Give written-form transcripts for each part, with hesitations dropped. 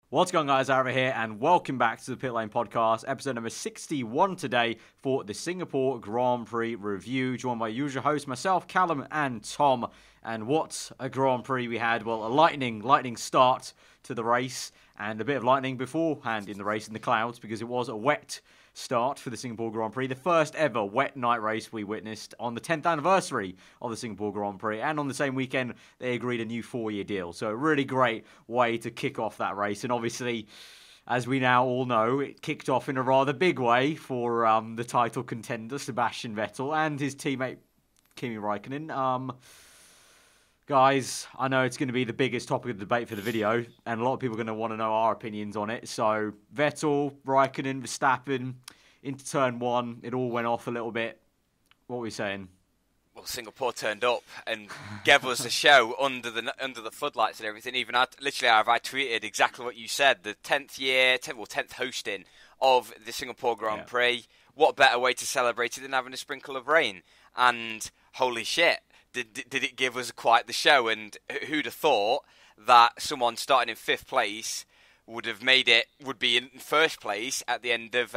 What's going on, guys? Aarava here, and welcome back to the Pitlane podcast, episode number 61 today for the Singapore Grand Prix review, joined by usual hosts, myself, Callum, and Tom. And what a Grand Prix we had. Well, a lightning start to the race, and a bit of lightning beforehand in the race in the clouds, because it was a wet start for the Singapore Grand Prix. The first ever wet night race we witnessed on the 10th anniversary of the Singapore Grand Prix. And on the same weekend, they agreed a new 4-year deal. So a really great way to kick off that race. And obviously, as we now all know, it kicked off in a rather big way for the title contender, Sebastian Vettel, and his teammate, Kimi Räikkönen. Guys, I know it's going to be the biggest topic of debate for the video, and a lot of people are going to want to know our opinions on it. So, Vettel, Räikkönen, Verstappen, into turn one, it all went off a little bit. What were we saying? Well, Singapore turned up and gave us a show under the floodlights and everything. Even I tweeted exactly what you said. The 10th hosting of the Singapore Grand Prix. What better way to celebrate it than having a sprinkle of rain? And holy shit. Did it give us quite the show? And who'd have thought that someone starting in 5th place would be in first place at the end of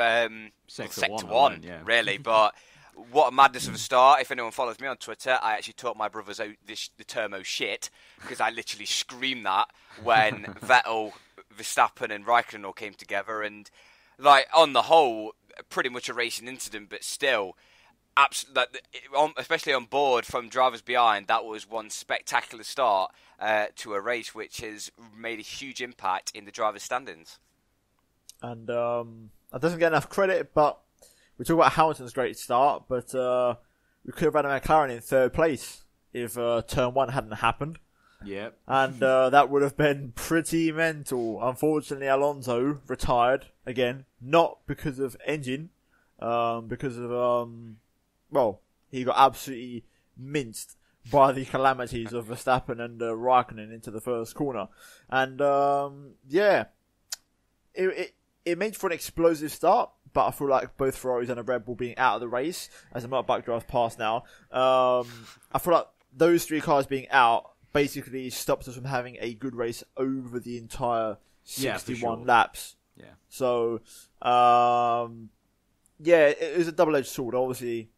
Sector 1, really. But what a madness of a start. If anyone follows me on Twitter, I actually taught my brothers out the term "oh shit," because I literally screamed that when Vettel, Verstappen and Raikkonen all came together. And like on the whole, pretty much a racing incident, but still, especially on board from drivers behind, that was one spectacular start to a race which has made a huge impact in the drivers' standings. And it doesn't get enough credit, but we talk about Hamilton's great start, but we could have had a Mclaren in 3rd place if turn 1 hadn't happened. Yep. And that would have been pretty mental. Unfortunately, Alonso retired again, not because of engine, because of he got absolutely minced by the calamities of Verstappen and Raikkonen into the first corner. And, it made for an explosive start, but I feel like both Ferraris and a Red Bull being out of the race, as the motorbike drives past now, I feel like those 3 cars being out basically stops us from having a good race over the entire 61 laps. Yeah. So, it was a double-edged sword, obviously.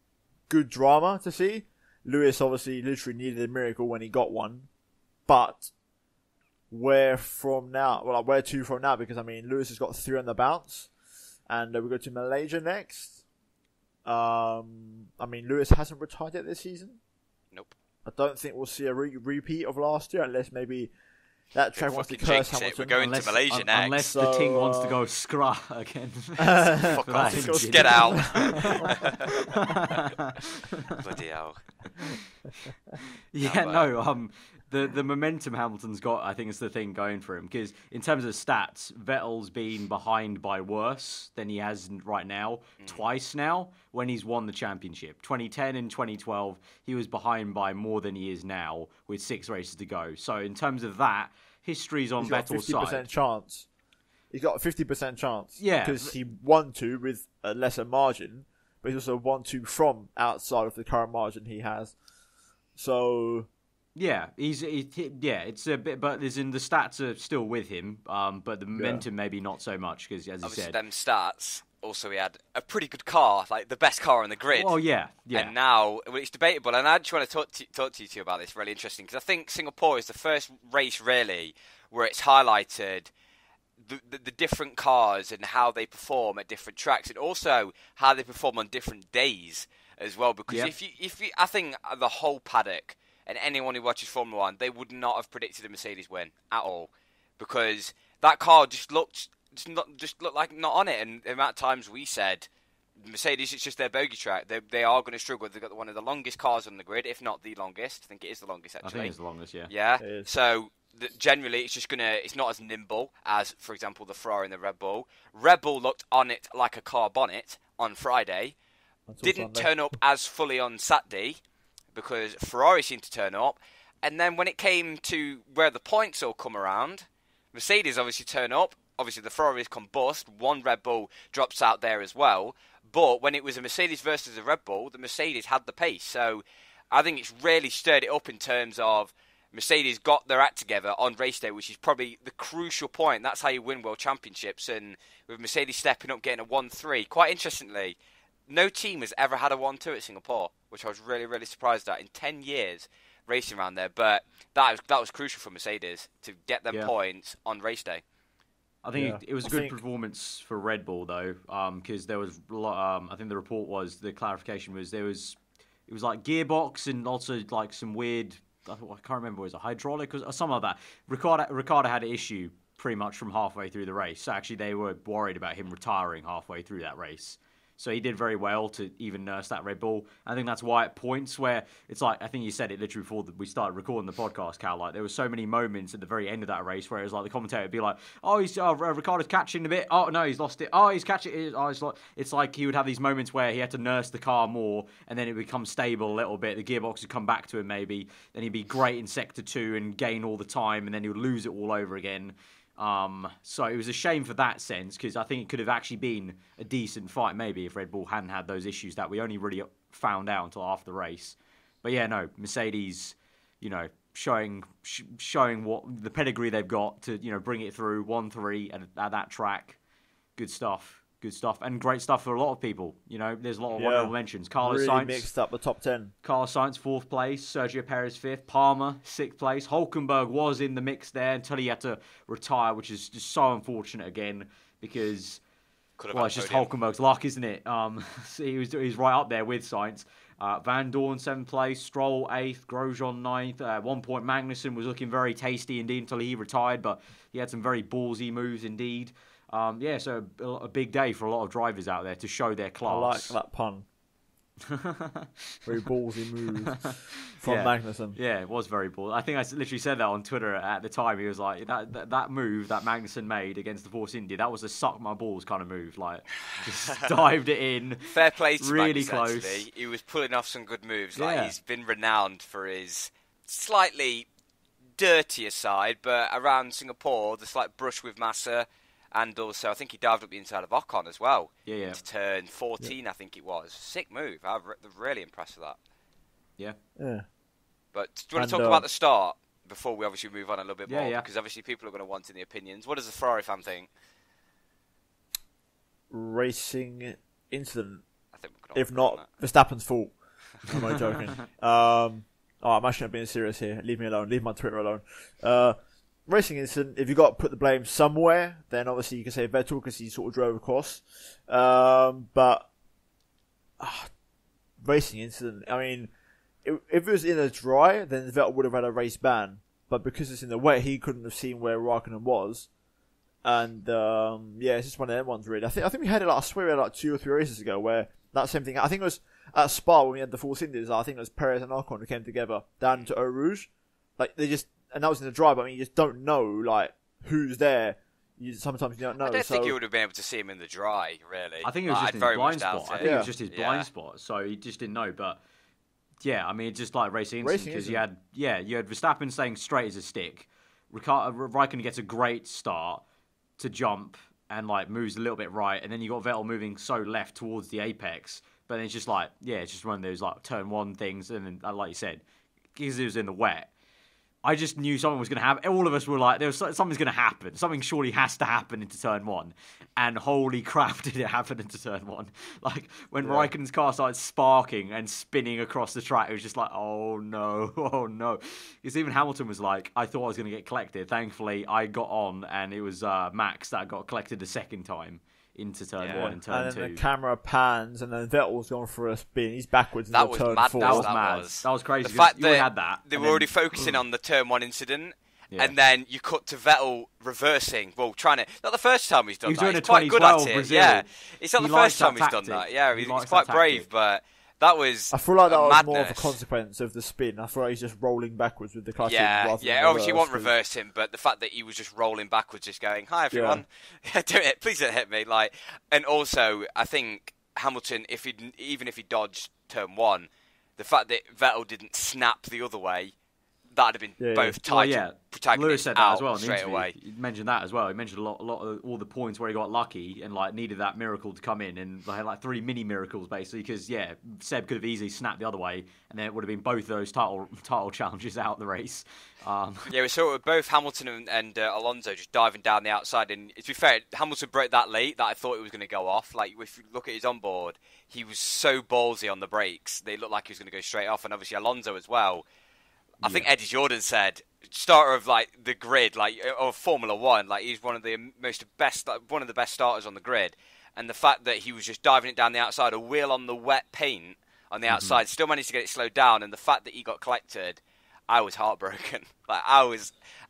Good drama to see. Lewis obviously literally needed a miracle when he got one. But where from now? Well, where to from now? Because, Lewis has got 3 on the bounce. And we go to Malaysia next. Lewis hasn't retired yet this season. Nope. I don't think we'll see a repeat of last year, unless maybe that track wants to curse Hamilton. We're going to Malaysia next. Unless the team wants to go scrah again. Fuck off. Get out. Bloody hell. The momentum Hamilton's got, I think, is the thing going for him. Because in terms of stats, Vettel's been behind by worse than he has right now, twice now, when he's won the championship. 2010 and 2012, he was behind by more than he is now, with 6 races to go. So in terms of that, history's on Vettel's side. Chance. He's got a 50% chance. Yeah. Because he won 2 with a lesser margin, but he's also won 2 from outside of the current margin he has. So... Yeah, it's a bit, but as in the stats are still with him, but the momentum maybe not so much, because as obviously you said, them stats. Also, he had a pretty good car, like the best car on the grid. Oh yeah. And now it's debatable, and I just want to talk to you about this. Really interesting, because I think Singapore is the first race really where it's highlighted the different cars and how they perform at different tracks, and also how they perform on different days as well. Because if you, I think the whole paddock. And anyone who watches Formula 1, they would not have predicted a Mercedes win at all, because that car just looked like not on it. And the amount of times we said Mercedes, it's just their bogey track. They are going to struggle. They've got one of the longest cars on the grid, if not the longest. I think it is the longest, actually. I think it's the longest, yeah. Yeah. So generally, it's not as nimble as, for example, the Ferrari and the Red Bull. Red Bull looked on it like a car bonnet on Friday. Didn't turn up as fully on Saturday, because Ferrari seemed to turn up. And then when it came to where the points all come around, Mercedes obviously turn up. Obviously, the Ferraris combust. One Red Bull drops out there as well. But when it was a Mercedes versus a Red Bull, the Mercedes had the pace. So I think it's really stirred it up in terms of Mercedes got their act together on race day, which is probably the crucial point. That's how you win world championships. And with Mercedes stepping up, getting a 1-3, quite interestingly, no team has ever had a 1-2 at Singapore, which I was really, really surprised at in 10 years racing around there. But that was crucial for Mercedes to get them points on race day. I think it was a good performance for Red Bull though, because there was a lot. I think the report was, the clarification was, it was like gearbox and also like some weird, I can't remember, was it hydraulic or something like that. Ricardo had an issue pretty much from halfway through the race. So actually they were worried about him retiring halfway through that race. So he did very well to even nurse that Red Bull. I think that's why at points where it's like, I think you said it literally before we started recording the podcast, Cal, like there were so many moments at the very end of that race where it was like the commentator would be like, oh, Ricardo's catching a bit. Oh, no, he's lost it. Oh, he's catching it. Oh, it's like he would have these moments where he had to nurse the car more and then it would become stable a little bit. The gearbox would come back to him maybe. Then he'd be great in Sector 2 and gain all the time and then he would lose it all over again. So it was a shame for that sense because I think it could have actually been a decent fight maybe if Red Bull hadn't had those issues that we only really found out until after the race. But yeah, no, Mercedes, showing what the pedigree they've got to, bring it through 1-3 at that track. Good stuff. Good stuff. And great stuff for a lot of people. There's a lot of honorable mentions. Carlos really Sainz mixed up the top 10. Carlos Sainz, 4th place. Sergio Perez, 5th. Palmer, 6th place. Hulkenberg was in the mix there until he had to retire, which is just so unfortunate again because, it's just Hulkenberg's luck, isn't it? He was right up there with Sainz. Van Dorn, 7th place. Stroll, 8th. Grosjean, 9th. At one point, Magnussen was looking very tasty indeed until he retired, but he had some very ballsy moves indeed. So a big day for a lot of drivers out there to show their class. I like that pun. Very ballsy move from Magnussen. Yeah, it was very ballsy. I think I literally said that on Twitter at the time. He was like, that move that Magnussen made against the Force India, that was a suck my balls kind of move. Like, just dived it in. Fair play to really Magnussen, close. Actually. He was pulling off some good moves. Like, he's been renowned for his slightly dirtier side, but around Singapore, the slight brush with Massa. And also, I think he dived up the inside of Ocon as well. Yeah. To turn 14, I think it was. Sick move. I'm really impressed with that. Yeah. But do you want to talk about the start before we obviously move on a little bit more? Yeah. Because obviously people are going to want in the opinions. What does the Ferrari fan think? Racing incident. I think we if not, Verstappen's fault. I'm only joking. I'm actually not being serious here. Leave me alone. Leave my Twitter alone. Racing incident, if you got to put the blame somewhere, then obviously you can say Vettel because he sort of drove across. But racing incident, I mean, if it was in a dry, then Vettel would have had a race ban. But because it's in the wet, he couldn't have seen where Raikkonen was. And it's just one of them ones really. I think we had it, I swear we had like 2 or 3 races ago where that same thing. I think it was at Spa when we had the Force Indies. I think it was Perez and Ocon who came together down to Eau Rouge. Like and that was in the dry, but I mean, you just don't know, like, who's there. Sometimes you don't know. I don't think you would have been able to see him in the dry, really. I think it was just his blind spot. I think it was just his blind spot, so he just didn't know. But, yeah, I mean, it's just like racing incident, because you had Verstappen staying straight as a stick. Raikkonen gets a great start to jump and, like, moves a little bit right, and then you got Vettel moving so left towards the apex. But then it's just like, it's just one of those, like, turn 1 things, and then, like you said, because it was in the wet, I just knew something was going to happen. All of us were like, something's going to happen. Something surely has to happen into turn 1. And holy crap, did it happen into turn 1. Like, when Raikkonen's car started sparking and spinning across the track, it was just like, oh no. Because even Hamilton was like, I thought I was going to get collected. Thankfully, I got on, and it was Max that got collected a second time into turn 1 and turn 2. And then the camera pans, and then Vettel's gone for a spin. He's backwards into turn 4. That was mad. That was crazy. The fact that had that. They were already focusing on the turn 1 incident, and then you cut to Vettel reversing. Well, trying to... Not the first time he's done that. He's quite good at it. Brazil. Yeah, it's not the first time he's done that. Yeah, he's quite brave, but... That was I feel like that was madness. more of a consequence of the spin. I feel like he's just rolling backwards with the clutch. Obviously you won't reverse him, but the fact that he was just rolling backwards, just going, "Hi everyone, do it, please don't hit me." Like, and also I think Hamilton, even if he dodged turn 1, the fact that Vettel didn't snap the other way that'd have been both title Lewis protagonists said that out as well in the straight interview. away. He mentioned that as well. He mentioned a lot of all the points where he got lucky and like needed that miracle to come in, and they had like 3 mini miracles basically because Seb could have easily snapped the other way, and then it would have been both those title challenges out of the race. We saw both Hamilton and Alonso just diving down the outside, and to be fair, Hamilton broke that late that I thought it was going to go off. Like if you look at his onboard, he was so ballsy on the brakes; they looked like he was going to go straight off, and obviously Alonso as well. I think Eddie Jordan said, starter of like the grid, like of Formula One, like he's one of the best starters on the grid, and the fact that he was just diving it down the outside, a wheel on the wet paint on the outside, still managed to get it slowed down, and the fact that he got collected, I was heartbroken. Like I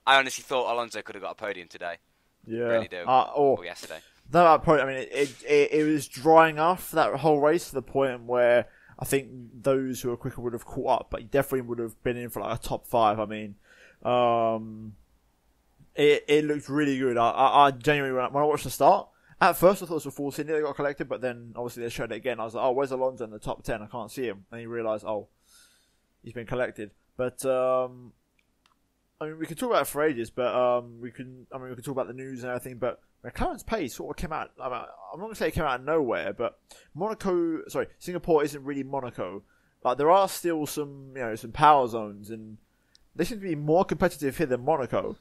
honestly thought Alonso could have got a podium today. Yeah, really do. Or yesterday. That point, I mean, it was drying off that whole race to the point where I think those who were quicker would have caught up, but he definitely would have been in for like a top 5. I mean, it looked really good. I genuinely, when I watched the start, at first I thought it was a Force India that got collected, but then obviously they showed it again. I was like, oh, where's Alonso in the top 10? I can't see him. And you realise, oh, he's been collected. But, I mean, we can talk about it for ages, but we can talk about the news and everything, but McLaren's pace sort of came out, I'm not going to say it came out of nowhere, but Singapore isn't really Monaco. Like, there are still some power zones, and they seem to be more competitive here than Monaco.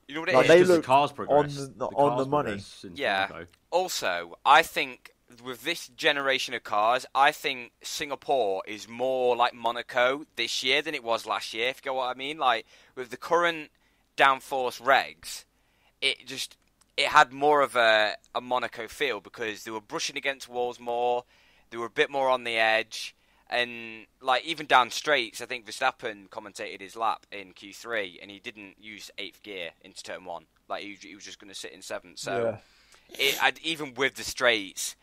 You know what it like, is? They look look cars progress. on the money. Yeah. Monaco. Also, I think with this generation of cars, I think Singapore is more like Monaco this year than it was last year, if you get what I mean. Like, with the current downforce regs, it had more of a Monaco feel because they were brushing against walls more, they were a bit more on the edge, and like even down straights, I think Verstappen commentated his lap in Q3 and he didn't use 8th gear into turn 1. Like he was just going to sit in 7th. So even with the straights,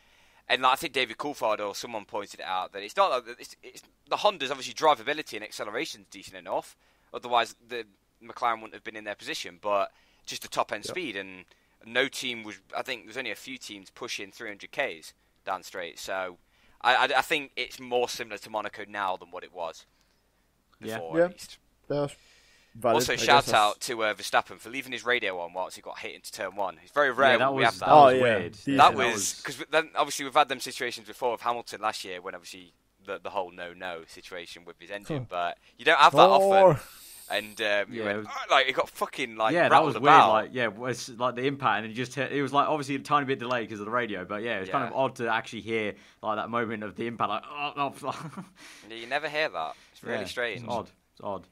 and like, I think David Coulthard or someone pointed it out that it's not like it's the Honda's obviously drivability and acceleration is decent enough. Otherwise, the McLaren wouldn't have been in their position. But just the top end speed, and no team was. I think there's only a few teams pushing 300 k's down straight. So I think it's more similar to Monaco now than what it was before. At least. Valid, also, shout out to Verstappen for leaving his radio on whilst he got hit into turn 1. It's very rare we have that. That was weird. That was because then obviously we've had them situations before with Hamilton last year when obviously the whole no situation with his engine, but you don't have that often. And it got fucking that was about. weird. It's like the impact, and he just hit, it was like obviously a tiny bit delayed because of the radio, but it was kind of odd to actually hear like that moment of the impact. Like you never hear that. It's really strange. It's odd.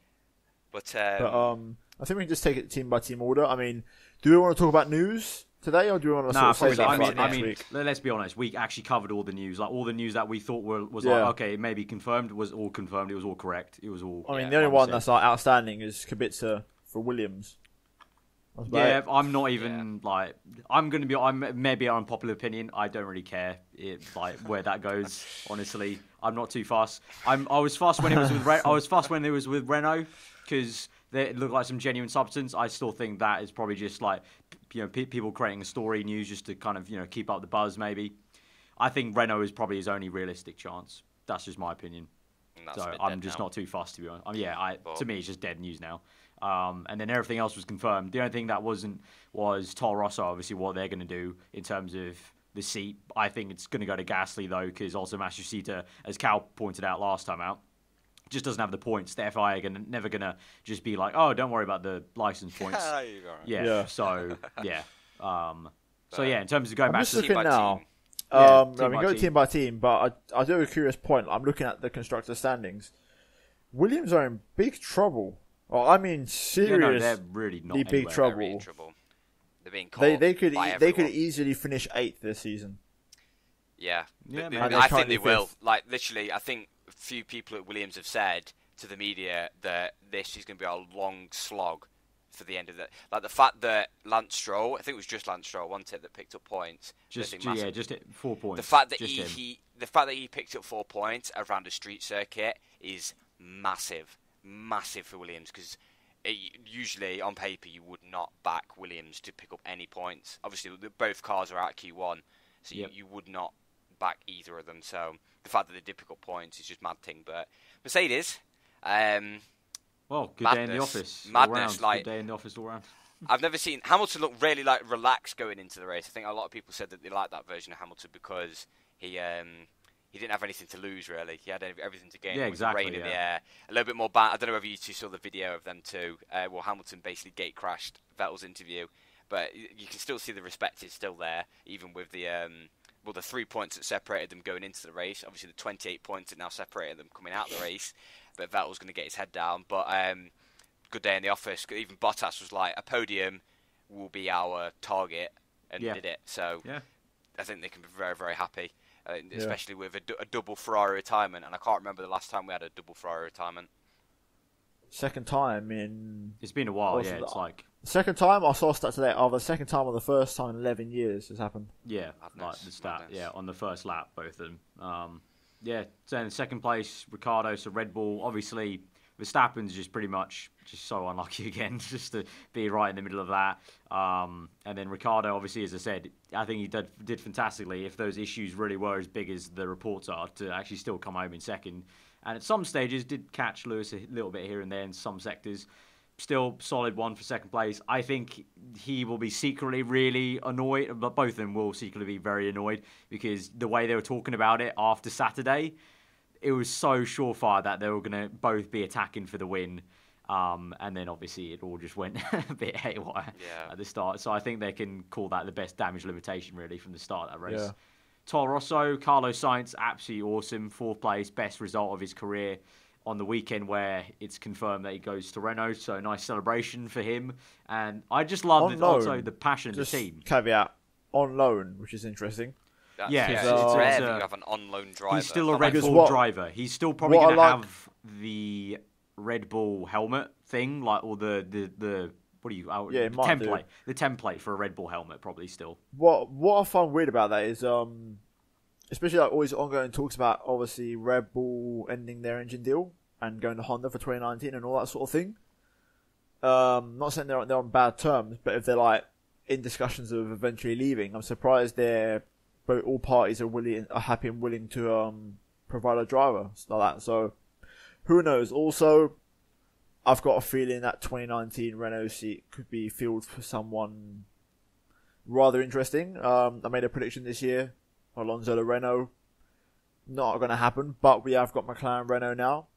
But I think we can just take it team by team order. I mean, do we want to talk about news today, or do we want to save that for next week? Let's be honest. We actually covered all the news. Like all the news that we thought was like okay, maybe confirmed, was all confirmed. It was all correct. It was all. I mean, the only one that's like outstanding is Kubica for Williams. I'm not even like. I'm going to be. I'm maybe an unpopular opinion. I don't really care where that goes. Honestly, I'm not too fussed. I was fussed when it was with. I was fussed when it was with Renault because they looked like some genuine substance. I still think that is probably just like people creating a story news just to kind of keep up the buzz. Maybe I think Renault is probably his only realistic chance. That's just my opinion. So I'm just not too fussed to be honest. To me it's just dead news now. And then everything else was confirmed. The only thing that wasn't was Toro Rosso, obviously, what they're going to do in terms of the seat. I think it's going to go to Gasly, though, because also Matsushita, as Cal pointed out last time out, just doesn't have the points. The FIA are never going to just be like, oh, don't worry about the license points. So in terms of going back to team by team. Go team by team, but I do have a curious point. I'm looking at the constructor standings. Williams are in big trouble. Oh, I mean, serious. They're really not big trouble. They're in trouble. They're being caught they could easily finish 8th this season. Yeah, I think they will. Like literally, I think a few people at Williams have said to the media that this is going to be a long slog for the end of it. Like the fact that Lance Stroll, I think it was just Lance Stroll, wasn't it, that picked up points. Just 4 points. The fact that he picked up 4 points around a street circuit is massive for Williams, because usually on paper you would not back Williams to pick up any points. Obviously both cars are out Q1, so you would not back either of them. So the fact that they did pick up points is just mad thing. But Mercedes, Well, good day in the office. Madness. Good day in the office all round. I've never seen Hamilton look really relaxed going into the race. I think a lot of people said that they liked that version of Hamilton because he didn't have anything to lose really. He had everything to gain. Yeah, exactly. Rain in the air, a little bit more. I don't know whether you two saw the video of them too. Well, Hamilton basically gate crashed Vettel's interview, but you can still see the respect is still there, even with the 3 points that separated them going into the race. Obviously, the 28 points that now separated them coming out of the race. But Vettel's going to get his head down. But good day in the office. Even Bottas was like, a podium will be our target, and did it. So I think they can be very, very happy, especially with a double Ferrari retirement. And I can't remember the last time we had a double Ferrari retirement. Second time in... It's been a while, yeah. It's like... Second time, I saw a stat today, the second time or the first time in 11 years has happened. Yeah, like the stat, on the first lap, both of them. So in second place, Ricciardo, so Red Bull, obviously, Verstappen's just pretty much just so unlucky again, just to be right in the middle of that. And then Ricciardo, obviously, as I said, I think he did fantastically, if those issues really were as big as the reports are, to actually still come home in second. And at some stages, did catch Lewis a little bit here and there in some sectors. Still solid one for second place. I think he will be secretly really annoyed, but both of them will secretly be very annoyed because the way they were talking about it after Saturday, it was so surefire that they were going to both be attacking for the win. And then obviously it all just went a bit haywire at the start. So I think they can call that the best damage limitation really from the start of that race. Yeah. Toro Rosso, Carlos Sainz, absolutely awesome. 4th place, best result of his career on the weekend where it's confirmed that he goes to Renault. So nice celebration for him. And I just love also the passion of the team. Caveat, on loan, which is interesting. It's rare that you have an on-loan driver. He's still a Red Bull driver. He's still probably going to have the Red Bull helmet thing, like all the template. The template for a Red Bull helmet, probably still. What I find weird about that is, especially like always ongoing talks about obviously Red Bull ending their engine deal and going to Honda for 2019 and all that sort of thing. Not saying they're on bad terms, but if they're like in discussions of eventually leaving, I'm surprised all parties are happy and willing to provide a driver like that. So who knows? Also, I've got a feeling that 2019 Renault seat could be filled for someone rather interesting. I made a prediction this year. Alonso to Renault. Not going to happen, but we have got McLaren Renault now.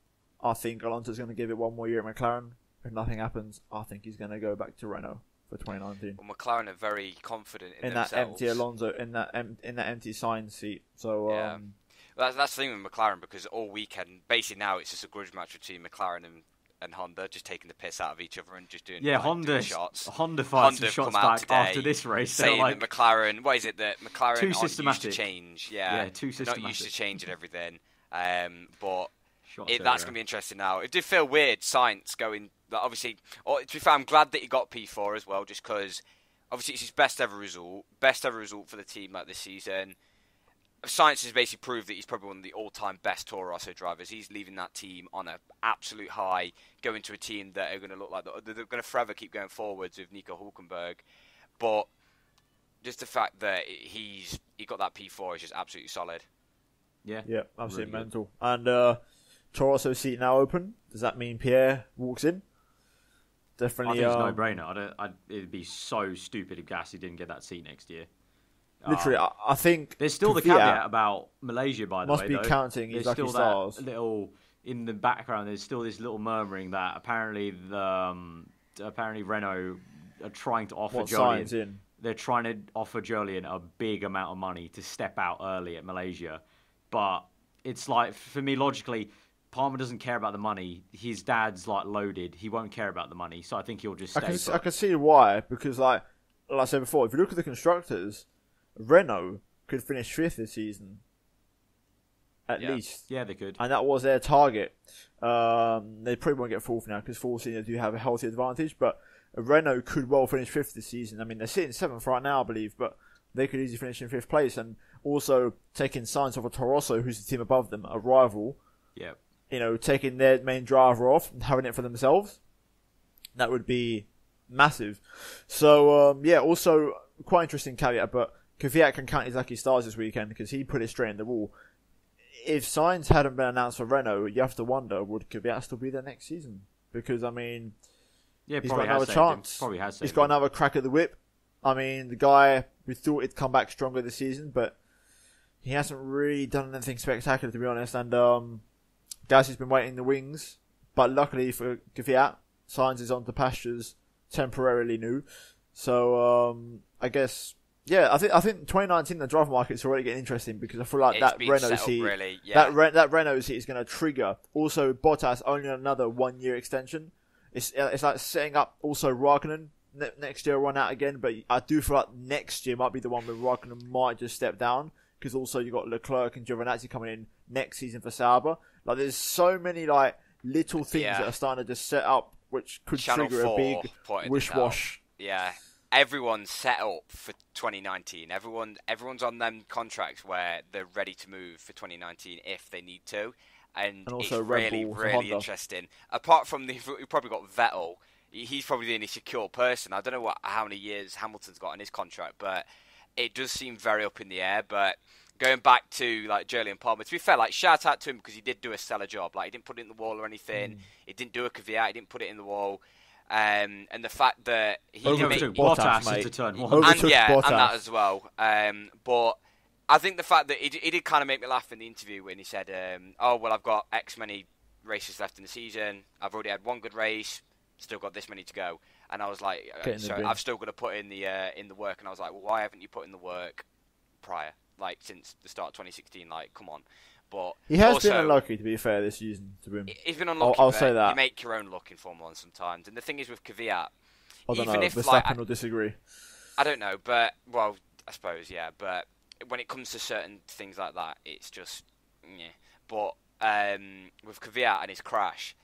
I think Alonso's going to give it one more year at McLaren. If nothing happens, I think he's going to go back to Renault for 2019. Well, McLaren are very confident in themselves. That empty Alonso, in that empty Sainz seat. So that's the thing with McLaren, because all weekend, basically now it's just a grudge match between McLaren and Honda, just taking the piss out of each other and just doing Honda shots. Honda fired some shots back after this race, saying that McLaren. What is it that McLaren too aren't systematic. Used to change? Too systematic. They're not used to changing everything. But that's going to be interesting now. It did feel weird, Sainz going. Obviously, to be fair, I'm glad that he got P4 as well, just because obviously it's his best ever result for the team this season. Sainz has basically proved that he's probably one of the all-time best Toro Rosso drivers. He's leaving that team on an absolute high, going to a team that are going to look like they're going to forever keep going forwards with Nico Hülkenberg. But just the fact that he got that P4 is just absolutely solid. Yeah, absolutely really mental. And Toro Rosso seat now open. Does that mean Pierre walks in? Definitely. I think it's no-brainer. It'd be so stupid if Gasly didn't get that seat next year. Literally, I think there's still the caveat about Malaysia. By the way, must be counting his lucky stars. Little in the background. There's still this little murmuring that apparently Renault are trying to offer Jolyon. They're trying to offer Jolyon a big amount of money to step out early at Malaysia, but it's like, for me, logically, Palmer doesn't care about the money. His dad's loaded. He won't care about the money, so I think he'll just stay. I can see why, because like I said before, if you look at the constructors, Renault could finish 5th this season, at least. Yeah, they could. And that was their target. They probably won't get 4th now, because 4th they do have a healthy advantage, but Renault could well finish 5th this season. I mean, they're sitting 7th right now, I believe, but they could easily finish in 5th place, and also taking Sainz off of Toro Rosso, who's the team above them, a rival. Yeah. Taking their main driver off and having it for themselves. That would be massive. So, also, quite interesting caveat, but Kvyat can count his lucky stars this weekend because he put it straight in the wall. If Sainz hadn't been announced for Renault, you have to wonder, would Kvyat still be there next season? because I mean, Yeah, he's probably got another has saved him. chance. Probably has saved He's got him. another crack at the whip. I mean, the guy, we thought he'd come back stronger this season, but he hasn't really done anything spectacular, to be honest. And Gasly's been waiting in the wings, but luckily for Kvyat, Sainz is onto pastures temporarily new. So I guess, yeah, I think 2019 the driver market's already getting interesting, because I feel like that Renault seat, really, yeah. that Renault seat is going to trigger. Also, Bottas only another 1 year extension. It's like setting up also Raikkonen. Next year run out again, but I do feel like next year might be the one where Raikkonen might just step down, because also you got Leclerc and Giovinazzi coming in next season for Sauber. Like, there's so many like little things that are starting to just set up, which could trigger a big wish-wash. Yeah, everyone's set up for 2019. Everyone's on them contracts where they're ready to move for 2019 if they need to, and also it's Red really Bull, interesting. Apart from we've probably got Vettel. He's probably the only secure person. I don't know how many years Hamilton's got in his contract, but it does seem very up in the air. But going back to like Jolyon Palmer, to be fair, like shout out to him, because he did do a stellar job. Like, he didn't put it in the wall or anything. He didn't do a Kvyat. He didn't put it in the wall. And the fact that he overtook Bottas into turn one, and that as well. But I think the fact that he did kind of make me laugh in the interview when he said, "Oh well, I've got X many races left in the season. I've already had one good race. Still got this many to go." And I was like, "So I've still got to put in the work." And I was like, "Well, why haven't you put in the work prior, like since the start of 2016? Like, come on." But he has been unlucky, to be fair, this season to him. He's been unlucky. I'll say that. You make your own luck in Formula 1 sometimes. And the thing is with Kvyat, I don't know. if Verstappen will disagree. I don't know, but well, I suppose But when it comes to certain things like that, it's just But with Kvyat and his crash.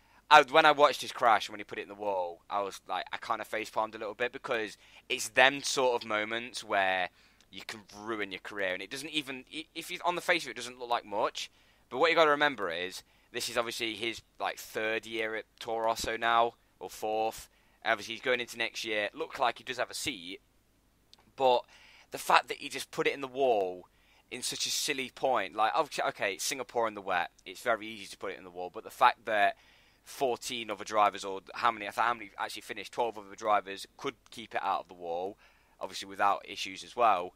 When I watched his crash, when he put it in the wall, I was like, I kind of facepalmed a little bit, because it's them sort of moments where you can ruin your career, and it doesn't even, if you on the face of it, it doesn't look like much. But what you got to remember is, this is obviously his like third year at Toro Rosso now, or fourth. Obviously, he's going into next year. Look like he does have a seat, but the fact that he just put it in the wall in such a silly point, like okay, it's Singapore in the wet, it's very easy to put it in the wall, but the fact that 14 other drivers, or how many actually finished, 12 other drivers could keep it out of the wall, obviously without issues as well.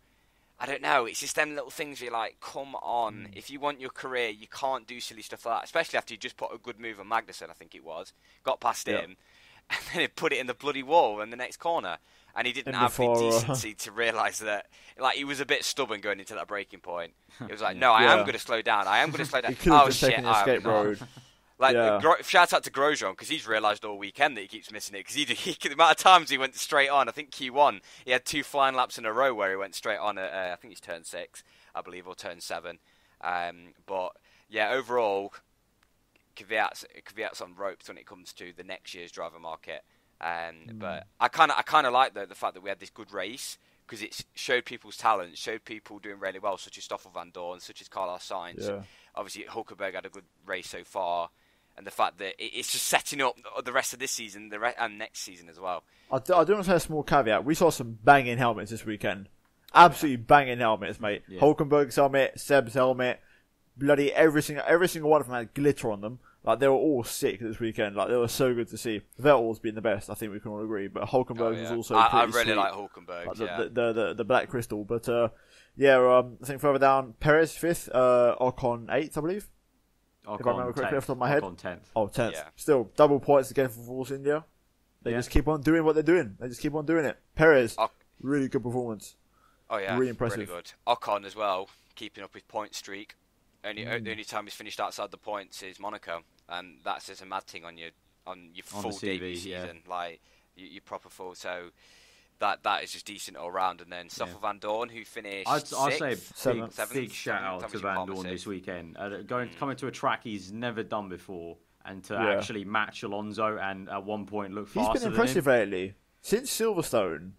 I don't know, it's just them little things where you're like, come on, if you want your career, you can't do silly stuff like that, especially after you just put a good move on Magnussen, I think it was, got past him, and then he put it in the bloody wall in the next corner, and he didn't have the decency to realise that, like, he was a bit stubborn going into that braking point. He was like, no, I am going to slow down, He could have just taken the escape road. Like, shout out to Grosjean, because he's realised all weekend that he keeps missing it. Because the amount of times he went straight on, I think Q1, he had 2 flying laps in a row where he went straight on at, I think it's turn 6, I believe, or turn 7. But, yeah, overall, Kvyat's on ropes when it comes to the next year's driver market. But I kind of like the fact that we had this good race, because it showed people's talent, showed people doing really well, such as Stoffel van Dorn, such as Carlos Sainz. Yeah. Obviously, Hulkenberg had a good race so far. And the fact that it's just setting up the rest of this season and next season as well. I do want to say a small caveat. We saw some banging helmets this weekend. Absolutely banging helmets, mate. Yeah. Hulkenberg's helmet, Seb's helmet, bloody every single one of them had glitter on them. Like, they were all sick this weekend. Like, they were so good to see. Vettel's been the best, I think we can all agree. But Hulkenberg was also pretty I really sweet. like Hulkenberg, like the black crystal. But, I think further down, Perez 5th, Ocon 8th, I believe. If I remember correctly off the top of my head. Ocon 10th. Oh, 10th. Yeah. Still, double points again for Force India. They just keep on doing what they're doing. They just keep on doing it. Perez, really good performance. Oh, yeah. Really impressive. Really good. Ocon as well, keeping up his point streak. The only time he's finished outside the points is Monaco. And that's just a mad thing on your full debut season. Like, your proper full. So, that is just decent all round. And then Stoffel van Dorn, who finished I'd say seventh, big shout out to Van Dorn this weekend. Coming to a track he's never done before, and to actually match Alonso, and at one point look faster. He's been impressive lately. Since Silverstone,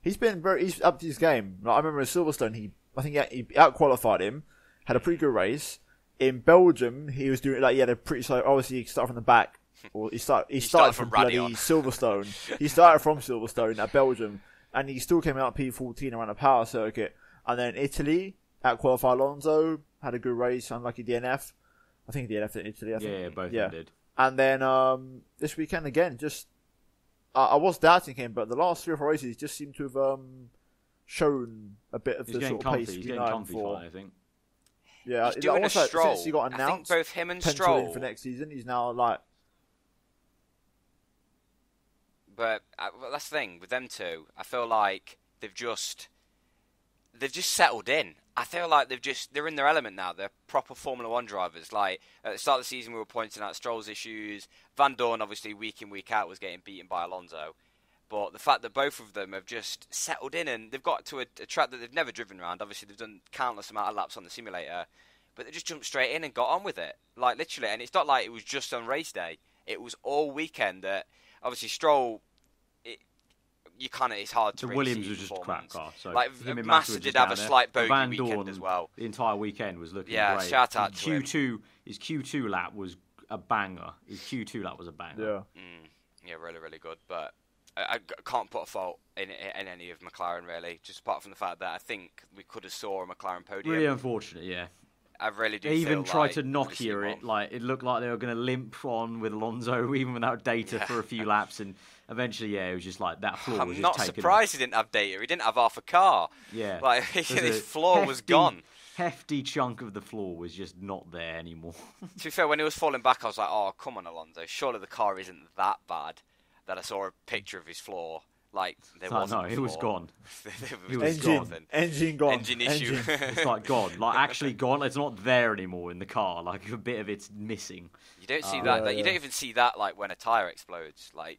he's up to his game. Like, I remember in Silverstone, I think he out-qualified him, had a pretty good race. In Belgium, he was doing, he had a pretty slow, obviously he started from the back. Or he started from bloody Silverstone. He started from Silverstone at Belgium, and he still came out P14 around a power circuit. And then Italy, out-qualified Alonso, had a good race, unlucky DNF. I think DNF in Italy, I think. Yeah, both of them did. And then this weekend again, just I was doubting him, but the last 3 or 4 races just seemed to have shown a bit of He's the getting sort of comfy. pace He's we getting know him comfy, for. fine, I think. Yeah, he's doing a Stroll. Since he got I think announced, both him and penciled Stroll in for next season. He's now like. But well, that's the thing with them two. I feel like they've just settled in. I feel like they're in their element now. They're proper Formula One drivers. Like at the start of the season, we were pointing out Stroll's issues. Van Dorn, obviously, week in week out, was getting beaten by Alonso. But the fact that both of them have just settled in and they've got to a track that they've never driven around. Obviously, they've done countless amount of laps on the simulator, but they just jumped straight in and got on with it. Like literally, and it's not like it was just on race day. It was all weekend. That obviously Stroll. It's hard to The really Williams see was just a crap car. So like him and Massa were did just have a down there. slight bogey Van weekend Dorn, as well. The entire weekend was looking Yeah, great. shout out to him. His Q2 lap was a banger. His Q2 lap was a banger. Yeah. Yeah, really, really good. But I can't put a fault in any of McLaren really. Just apart from the fact that I think we could have saw a McLaren podium. Really unfortunate, yeah. I really do. They even feel tried like to Nokia it. Like it looked like they were going to limp on with Alonso, even without data for a few laps, and eventually, yeah, it was just like that floor was I'm just not taken surprised off. he didn't have data. He didn't have half a car. Yeah, like his floor was gone. Hefty chunk of the floor was just not there anymore. To be fair, when he was falling back, I was like, "Oh, come on, Alonso! Surely the car isn't that bad." That I saw a picture of his floor. Like there wasn't. No, it was gone. It was Engine gone. Engine issue. It's like gone. Like actually gone. It's not there anymore in the car. Like a bit of it's missing. You don't see that. Like, you don't even see that. Like when a tire explodes. Like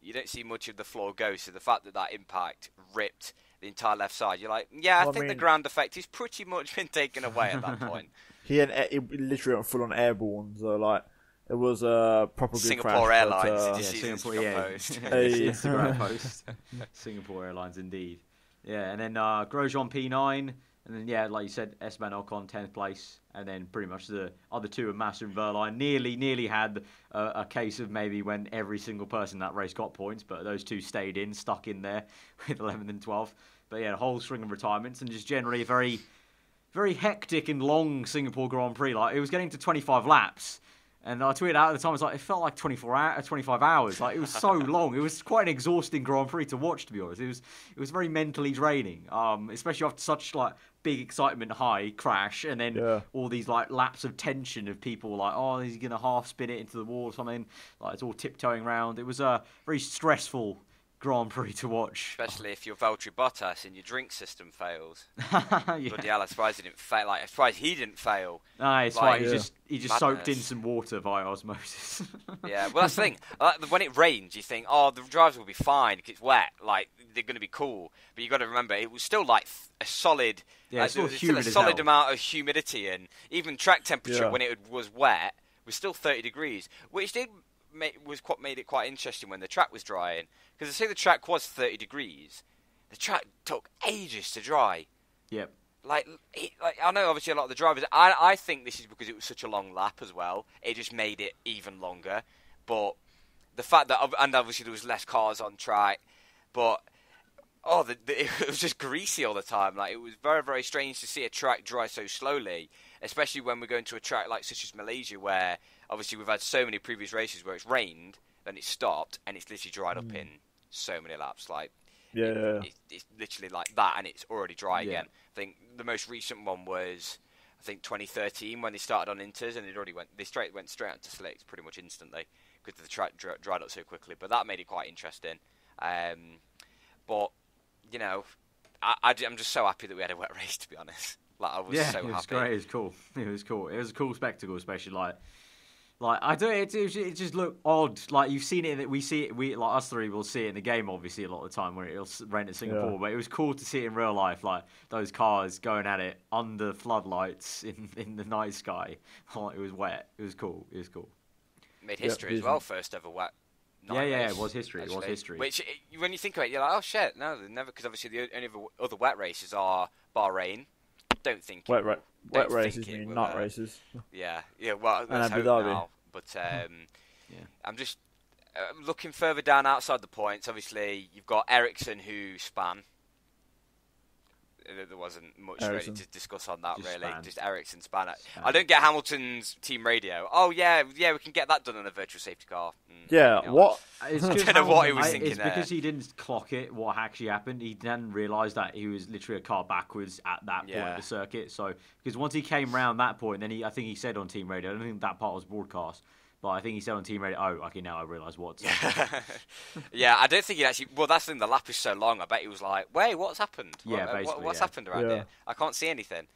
you don't see much of the floor go. So the fact that impact ripped the entire left side, you're like, yeah, I think the ground effect has pretty much been taken away at that point. He literally went full on airborne. So like. It was a proper good Singapore crash, Airlines. but, Did you see Singapore, post? Instagram post. Singapore Airlines, indeed. Yeah, and then Grosjean P9, and then like you said, Esteban Ocon 10th place, and then pretty much the other two of Massa and Verline nearly had a case of maybe when every single person in that race got points, but those two stayed stuck in there with 11th and 12th. But yeah, a whole string of retirements, and just generally a very, very hectic and long Singapore Grand Prix. Like it was getting to 25 laps. And I tweeted out at the time, I was like, it felt like 25 hours. Like, it was so long. It was quite an exhausting Grand Prix to watch, to be honest. It was very mentally draining, especially after such, like, big excitement high crash, and then all these, like, laps of tension of people like, oh, he's going to half spin it into the wall or something. Like, it's all tiptoeing around. It was a very stressful Grand Prix to watch. Especially if you're Valtteri Bottas and your drink system fails. Yeah. Bloody hell, I'm surprised he didn't fail. Like, I'm surprised he didn't fail. No, it's like, right. He just soaked in madness. some water via osmosis. Yeah, well, that's the thing. When it rains, you think, oh, the drivers will be fine because it's wet. Like, they're going to be cool. But you've got to remember, it was still, like, a solid... Yeah, there was still a solid amount of humidity, and even track temperature when it was wet was still 30 degrees, which made it quite interesting when the track was drying. Because I say the track was 30 degrees, the track took ages to dry. Yep. Like I know, obviously, a lot of the drivers. I think this is because it was such a long lap as well. It just made it even longer. But the fact that, and obviously there was less cars on track, but it was just greasy all the time. Like it was very, very strange to see a track dry so slowly, especially when we're going to a track like such as Malaysia, where obviously we've had so many previous races where it's rained, then it stopped, and it's literally dried up in so many laps. Like. It's literally like that, and it's already dry again. I think the most recent one was, 2013 when they started on inters, and went straight onto slicks pretty much instantly because the track dried up so quickly. But that made it quite interesting. But you know, I'm just so happy that we had a wet race. To be honest, like I was so happy. It was great. It was cool. It was cool. It was a cool spectacle, especially Like I don't, it just looked odd. Like you've seen it, we like us three will see it in the game, obviously a lot of the time when it'll rain in Singapore. Yeah. But it was cool to see it in real life, like those cars going at it under floodlights in the night sky. It was wet. It was cool. It was cool. Made history as well. First ever wet. Race, it was history. Actually. It was history. Which, when you think about it, you're like, oh shit, no, they're never, because obviously the only other wet races are Bahrain. Don't think wet races mean not races. Yeah. Well, let's hope now. But I'm just looking further down outside the points. Obviously, you've got Ericsson who spun. there wasn't much Ericsson. really to discuss on that, Just really. span. Just Ericsson span. I don't get Hamilton's team radio. Oh, yeah, we can get that done on a virtual safety car. Yeah, You know, what? It's I just don't know what he was Hamilton- thinking It's there. because he didn't clock it, what actually happened. He didn't realise that he was literally a car backwards at that point Yeah. of the circuit. So, because once he came round that point, then I think he said on team radio, I don't think that part was broadcast, but I think he said on team radio, oh, okay, now I realise what. Yeah, I don't think he actually. Well, that's the thing. The lap is so long. I bet he was like, "Wait, what's happened? Yeah, basically, what's yeah. happened around Yeah. here? I can't see anything."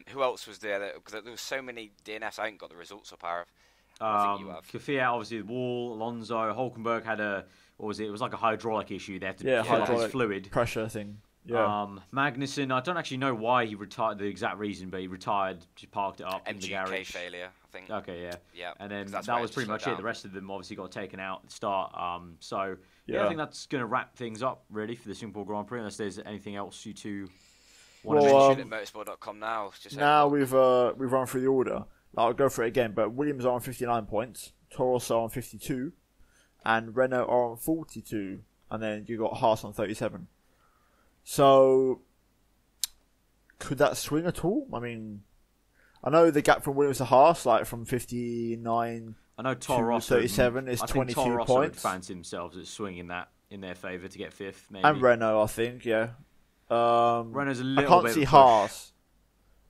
Who else was there? Because there were so many DNFs. I haven't got the results up, Arav. I think you have. Kvyat, obviously, the wall. Alonso, Hulkenberg had what was it? It was like a hydraulic issue. They had to Yeah, fill up his hydraulic fluid. pressure thing. Yeah. Magnussen, I don't actually know why he retired, the exact reason, but he retired, just parked it up in the MGK garage. failure, I think. Okay, yeah. Yeah, And then 'cause that's that why was it pretty slowed much it. down. The rest of them obviously got taken out at the start. So, I Yeah. think that's going to wrap things up, really, for the Singapore Grand Prix, unless there's anything else you two want to Well, mention. Mention at motorsport.com now. Just Now we've run through the order. I'll go for it again, but Williams are on 59 points, Toro are on 52, and Renault are on 42, and then you got Haas on 37. So, could that swing at all? I mean, I know the gap from Williams to Haas, like from 59. I know Toro Rosso 37 is I think 22 Toro Rosso points. would fancy themselves as swinging that in their favour to get fifth, maybe. And Renault, I think, yeah. Renault's a I little can't bit see of a push. Haas.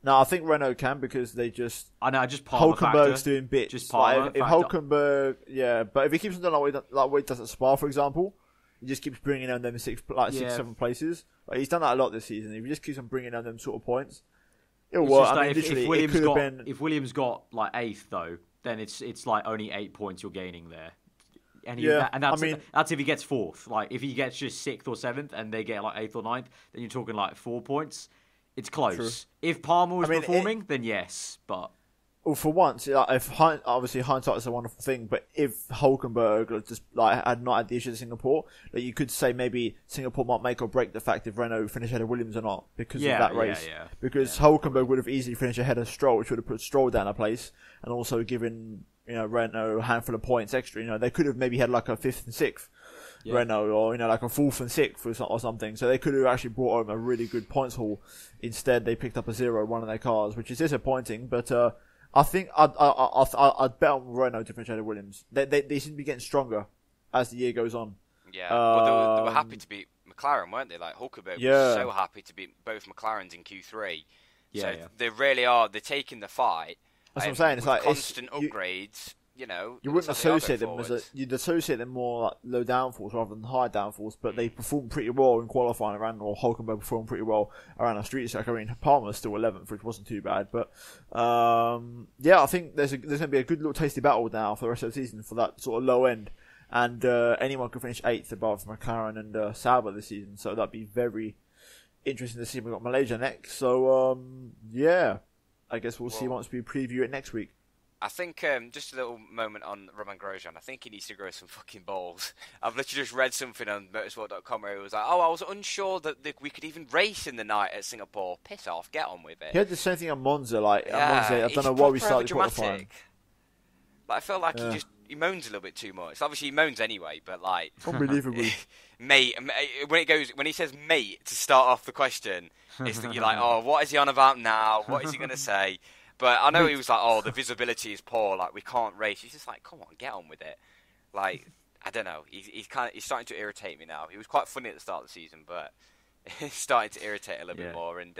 No, I think Renault can because they just I know, just Palmer Hulkenberg's factor. doing bits. Just Palmer Like, if factor. Hulkenberg, yeah, but if he keeps on doing like what he does at Spa, for example, he just keeps bringing down them six, Yeah. 7 places. Like, he's done that a lot this season. If he just keeps on bringing down them sort of points, it'll It's work. just I that mean, if literally, it Williams could have got been. if Williams got like eighth though, then it's like only 8 points you're gaining there. And Yeah, that's I mean- that's if he gets fourth. Like if he gets just sixth or seventh, and they get like eighth or ninth, then you're talking like 4 points. It's close. True. If Palmer was I mean, performing, then yes, but Well, for once, obviously hindsight is a wonderful thing, but if Hulkenberg just had not had the issue in Singapore, you could say maybe Singapore might make or break the fact if Renault finish ahead of Williams or not because of that race. Yeah. Because Hulkenberg would have easily finished ahead of Stroll, which would have put Stroll down a place, and also given Renault a handful of points extra. They could have maybe had like a 5th and 6th. Yeah. Renault, or like a 4th and 6th or something. So they could have actually brought home a really good points haul. Instead, they picked up a 0 in one of their cars, which is disappointing. But I think I'd bet on Renault to finish ahead of Williams. They seem to be getting stronger as the year goes on. Yeah, well, they were happy to beat McLaren, weren't they? Like Hulkenberg was so happy to beat both McLarens in Q3. So they really are. They're taking the fight. That's what I'm saying. It's with like constant upgrades. You wouldn't associate them you'd associate them more like low downfalls rather than high downfalls, but they performed pretty well in qualifying or Hulkenberg performed pretty well around the street circuit. I mean, Palmer's still 11th, which wasn't too bad, but I think there's going to be a good little tasty battle now for the rest of the season for that sort of low end, and anyone could finish 8th above McLaren and Sauber this season, so that'd be very interesting to see. We've got Malaysia next, so I guess we'll see once we preview it next week. I think just a little moment on Roman Grosjean. I think he needs to grow some fucking balls. I've literally just read something on motorsport.com where it was like, I was unsure that we could even race in the night at Singapore. Piss off, get on with it. He had the same thing on Monza. At Monza, I he's don't know why we proper started qualifying. dramatic. I feel like he moans a little bit too much. Obviously, he moans anyway, but Unbelievable. mate, when he says mate to start off the question, it's that you're like, oh, what is he on about now? What is he going to say? But I know he was like, oh, the visibility is poor, like, we can't race. He's just like, come on, get on with it. Like, I don't know. He's starting to irritate me now. He was quite funny at the start of the season, but he's starting to irritate a little bit more. And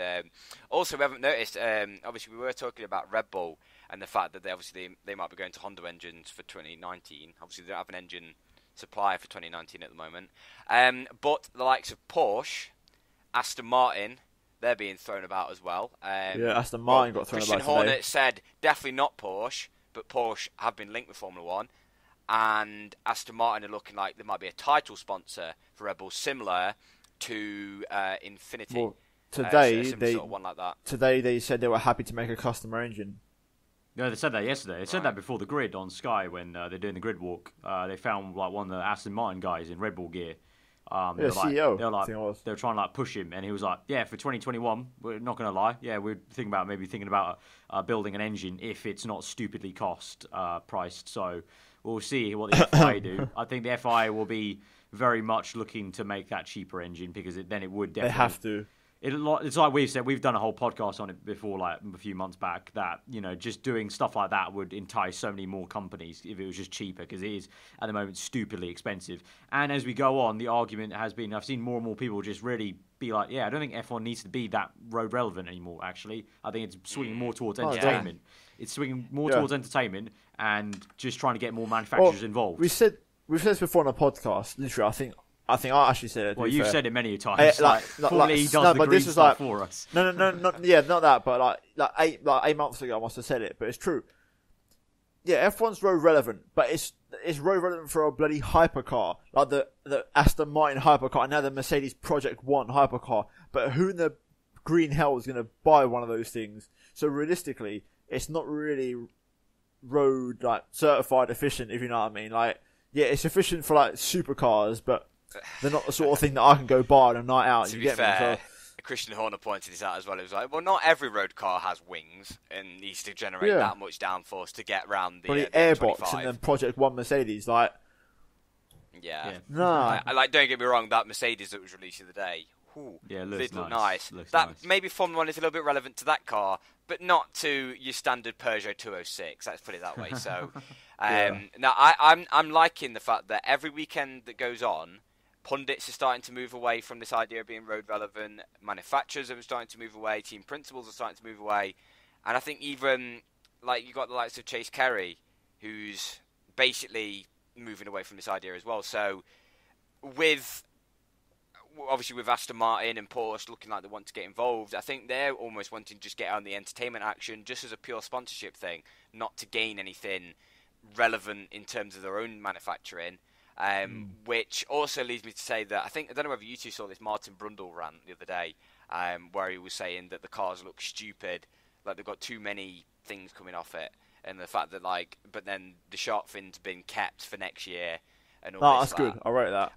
also, we haven't noticed, obviously, we were talking about Red Bull and the fact that they might be going to Honda engines for 2019. Obviously, they don't have an engine supplier for 2019 at the moment. But the likes of Porsche, Aston Martin, they're being thrown about as well. Aston Martin got thrown Christian about today. Horner said definitely not Porsche, but Porsche have been linked with Formula 1. And Aston Martin are looking like they might be a title sponsor for Red Bull, similar to Infinity. Well, today, some sort of one like that. Today they said they were happy to make a customer engine. No, they said that yesterday. They said that before the grid on Sky when they're doing the grid walk. They found like one of the Aston Martin guys in Red Bull gear. CEO. They were trying to push him, and he was like, "Yeah, for 2021, we're not going to lie. Yeah, we're thinking about building an engine if it's not stupidly priced. So we'll see what the FIA do. I think the FIA will be very much looking to make that cheaper engine because then it would definitely. They have to. It's like we've said, we've done a whole podcast on it before, like a few months back, that, just doing stuff like that would entice so many more companies if it was just cheaper, because it is, at the moment, stupidly expensive. And as we go on, the argument has been, I've seen more and more people just really be like, I don't think F1 needs to be that road relevant anymore, actually. I think it's swinging more towards entertainment. It's swinging more towards entertainment and just trying to get more manufacturers involved. We've said this before on a podcast, literally, I think I actually said it. Well, you've said it many times. Formerly he does the green stuff for us. No, not that. But like 8 months ago, I must have said it. But it's true. Yeah, F1's road relevant, but it's road relevant for a bloody hypercar, like the Aston Martin hypercar, and now the Mercedes Project One hypercar. But who in the green hell is going to buy one of those things? So realistically, it's not really road certified efficient, if you know what I mean. Like, yeah, it's efficient for supercars, but they're not the sort of thing that I can go buy on a night out. To be fair, Christian Horner pointed this out as well. It was like, well, not every road car has wings and needs to generate that much downforce to get around the airbox and then Project One Mercedes. No. Don't get me wrong, that Mercedes that was released the other day. Looks nice. Maybe Formula 1 is a little bit relevant to that car, but not to your standard Peugeot 206. Let's put it that way. So, now I'm liking the fact that every weekend that goes on, pundits are starting to move away from this idea of being road relevant. Manufacturers are starting to move away. Team principals are starting to move away. And I think even, you got the likes of Chase Carey, who's basically moving away from this idea as well. So, obviously with Aston Martin and Porsche looking like they want to get involved, I think they're almost wanting to just get on the entertainment action just as a pure sponsorship thing, not to gain anything relevant in terms of their own manufacturing. Which also leads me to say that I don't know whether you two saw this Martin Brundle rant the other day, where he was saying that the cars look stupid, like they've got too many things coming off it, and the fact that but then the shark fin's been kept for next year. And all that's good. I wrote that.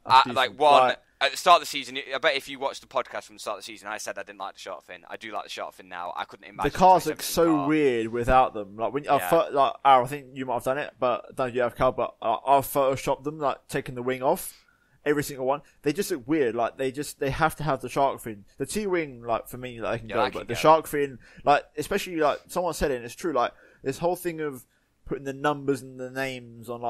At the start of the season, I bet if you watched the podcast from the start of the season, I said I didn't like the shark fin. I do like the shark fin now. I couldn't imagine the cars look so weird without them. I think you might have done it, but don't you have car? But I've photoshopped them, taking the wing off, every single one. They just look weird. They have to have the shark fin. The T-wing, for me, they can go, but the shark fin, especially someone said it, and it's true. This whole thing of putting the numbers and the names on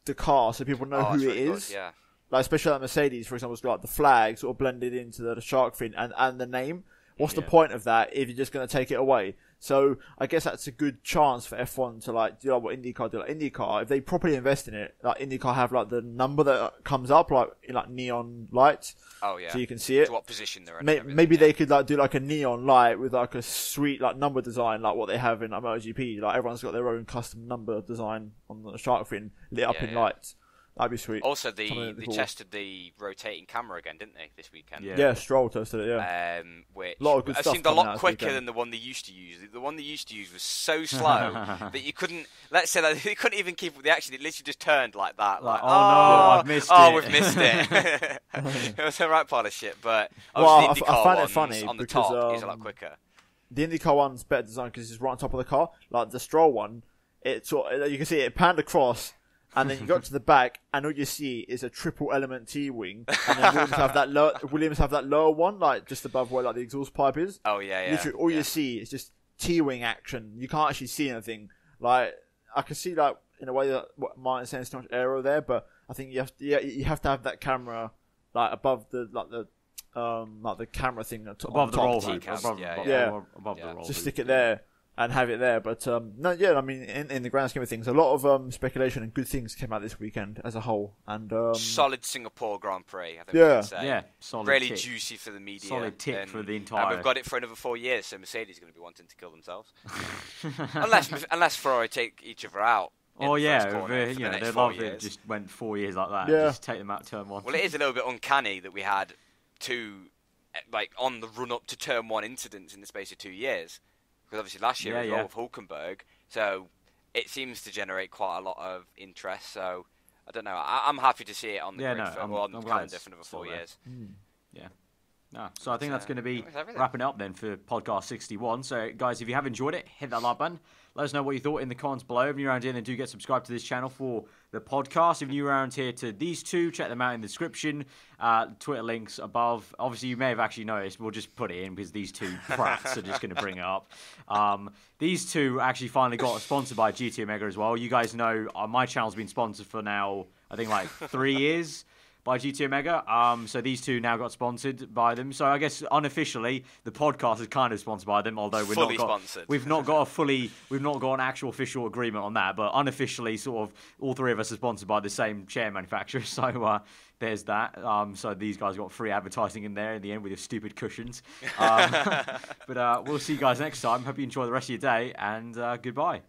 the car so people know who it is. Yeah. Especially Mercedes, for example, has got the flag sort of blended into the shark fin and the name. What's the point of that if you're just going to take it away? So I guess that's a good chance for F1 to do what IndyCar do. IndyCar, if they properly invest in it, IndyCar have the number that comes up in neon lights. Oh yeah. So you can see it. To what position they're in. Maybe they could do a neon light with a sweet number design what they have in MotoGP. Everyone's got their own custom number design on the shark fin lit up in lights. That'd be sweet. Also, they tested the rotating camera again, didn't they, this weekend? Yeah, Stroll tested it, yeah. Which a lot of good stuff seemed a lot quicker than the one they used to use. The one they used to use was so slow that you couldn't, let's say that you couldn't even keep up with the action. It literally just turned like that. No, I've missed it. We've missed it. It was a right pile of shit, but I find it funny on the because, top is a lot quicker. The IndyCar one's better designed because it's right on top of the car. The Stroll one, you can see it panned across. And then you got to the back, and all you see is a triple element T-wing, and then Williams have that lower one, just above where the exhaust pipe is. Oh yeah. Literally, all you see is just T-wing action. You can't actually see anything. I can see in a way that what Martin's saying is too much aero there, but I think you have to have that camera above the camera thing above the roll hoop. Above the roll. Just stick it there. And have it there, but in the grand scheme of things, a lot of speculation and good things came out this weekend as a whole, and solid Singapore Grand Prix. I think we can say. Solid. Really tip. juicy for the media. Solid tip for the entire. And we've got it for another 4 years, so Mercedes is going to be wanting to kill themselves, unless Ferrari take each other out. They'd love it. Just went 4 years like that. Just take them out turn one. Well, it is a little bit uncanny that we had two, on the run up to turn one incidents in the space of 2 years. Because obviously last year was with Hulkenberg, so it seems to generate quite a lot of interest. So I don't know. I'm happy to see it on the grid on the calendar for another 4 years. So I think that's going to be everything. wrapping up then for podcast 61. So guys, if you have enjoyed it, hit that like button. Let us know what you thought in the comments below. If you're around here, then do get subscribed to this channel for the podcast. If you're around here to these two, check them out in the description. Twitter links above. Obviously, you may have actually noticed. We'll just put it in because these two brats are just going to bring it up. These two actually finally got sponsored by GT Omega as well. You guys know my channel's been sponsored for now, I think, like 3 years. By GT Omega. So these two now got sponsored by them. So I guess unofficially the podcast is kind of sponsored by them, although we've not got an actual official agreement on that, but unofficially sort of all three of us are sponsored by the same chair manufacturer. So there's that. So these guys got free advertising in there in the end with your stupid cushions. But we'll see you guys next time. Hope you enjoy the rest of your day, and goodbye.